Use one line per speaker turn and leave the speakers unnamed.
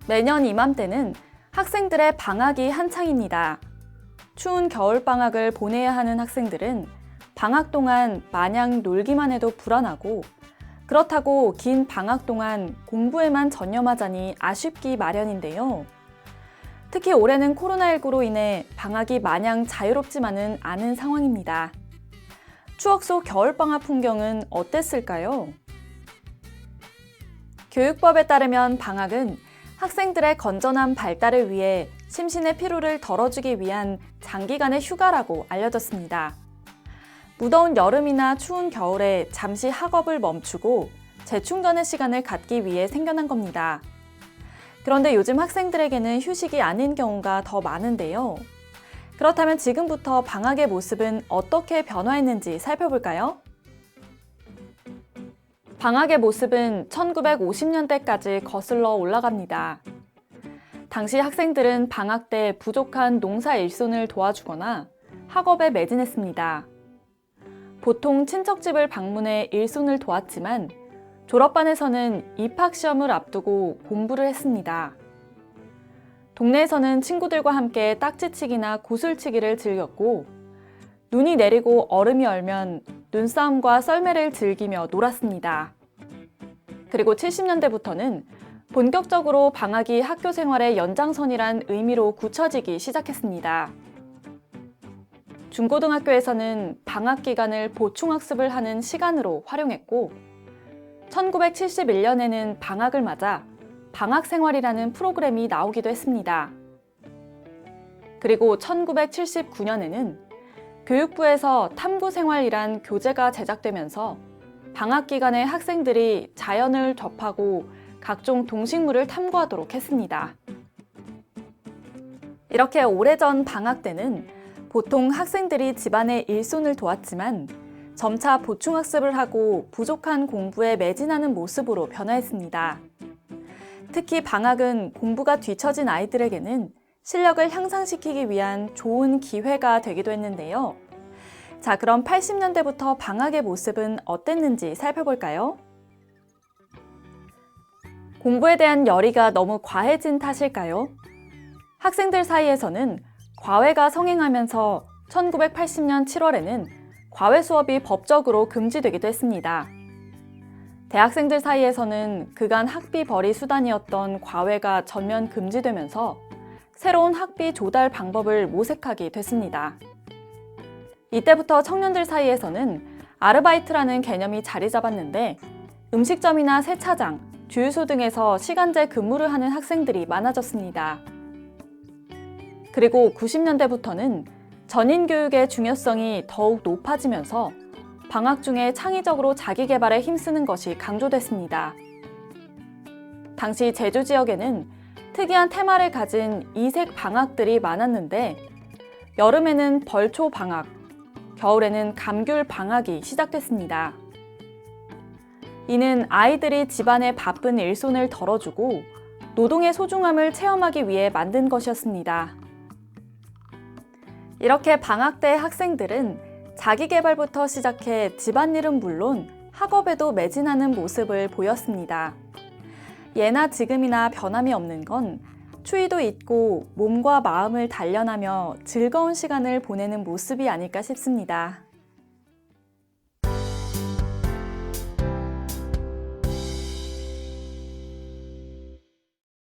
매년 이맘때는 학생들의 방학이 한창입니다. 추운 겨울방학을 보내야 하는 학생들은 방학 동안 마냥 놀기만 해도 불안하고 그렇다고 긴 방학 동안 공부에만 전념하자니 아쉽기 마련인데요. 특히 올해는 코로나19로 인해 방학이 마냥 자유롭지만은 않은 상황입니다. 추억 속 겨울방학 풍경은 어땠을까요? 교육법에 따르면 방학은 학생들의 건전한 발달을 위해 심신의 피로를 덜어주기 위한 장기간의 휴가라고 알려졌습니다. 무더운 여름이나 추운 겨울에 잠시 학업을 멈추고 재충전의 시간을 갖기 위해 생겨난 겁니다. 그런데 요즘 학생들에게는 휴식이 아닌 경우가 더 많은데요. 그렇다면 지금부터 방학의 모습은 어떻게 변화했는지 살펴볼까요? 방학의 모습은 1950년대까지 거슬러 올라갑니다. 당시 학생들은 방학 때 부족한 농사 일손을 도와주거나 학업에 매진했습니다. 보통 친척집을 방문해 일손을 도왔지만 졸업반에서는 입학시험을 앞두고 공부를 했습니다. 동네에서는 친구들과 함께 딱지치기나 구슬치기를 즐겼고 눈이 내리고 얼음이 얼면 눈싸움과 썰매를 즐기며 놀았습니다. 그리고 70년대부터는 본격적으로 방학이 학교 생활의 연장선이란 의미로 굳혀지기 시작했습니다. 중고등학교에서는 방학 기간을 보충학습을 하는 시간으로 활용했고 1971년에는 방학을 맞아 방학생활이라는 프로그램이 나오기도 했습니다. 그리고 1979년에는 교육부에서 탐구생활이란 교재가 제작되면서 방학 기간에 학생들이 자연을 접하고 각종 동식물을 탐구하도록 했습니다. 이렇게 오래전 방학 때는 보통 학생들이 집안의 일손을 도왔지만 점차 보충학습을 하고 부족한 공부에 매진하는 모습으로 변화했습니다. 특히 방학은 공부가 뒤처진 아이들에게는 실력을 향상시키기 위한 좋은 기회가 되기도 했는데요. 자, 그럼 80년대부터 방학의 모습은 어땠는지 살펴볼까요? 공부에 대한 열의가 너무 과해진 탓일까요? 학생들 사이에서는 과외가 성행하면서 1980년 7월에는 과외 수업이 법적으로 금지되기도 했습니다. 대학생들 사이에서는 그간 학비 벌이 수단이었던 과외가 전면 금지되면서 새로운 학비 조달 방법을 모색하게 됐습니다. 이때부터 청년들 사이에서는 아르바이트라는 개념이 자리 잡았는데 음식점이나 세차장, 주유소 등에서 시간제 근무를 하는 학생들이 많아졌습니다. 그리고 90년대부터는 전인교육의 중요성이 더욱 높아지면서 방학 중에 창의적으로 자기 개발에 힘쓰는 것이 강조됐습니다. 당시 제주 지역에는 특이한 테마를 가진 이색 방학들이 많았는데 여름에는 벌초 방학, 겨울에는 감귤 방학이 시작됐습니다. 이는 아이들이 집안의 바쁜 일손을 덜어주고 노동의 소중함을 체험하기 위해 만든 것이었습니다. 이렇게 방학 때 학생들은 자기 개발부터 시작해 집안일은 물론 학업에도 매진하는 모습을 보였습니다. 예나 지금이나 변함이 없는 건 추위도 잊고 몸과 마음을 단련하며 즐거운 시간을 보내는 모습이 아닐까 싶습니다.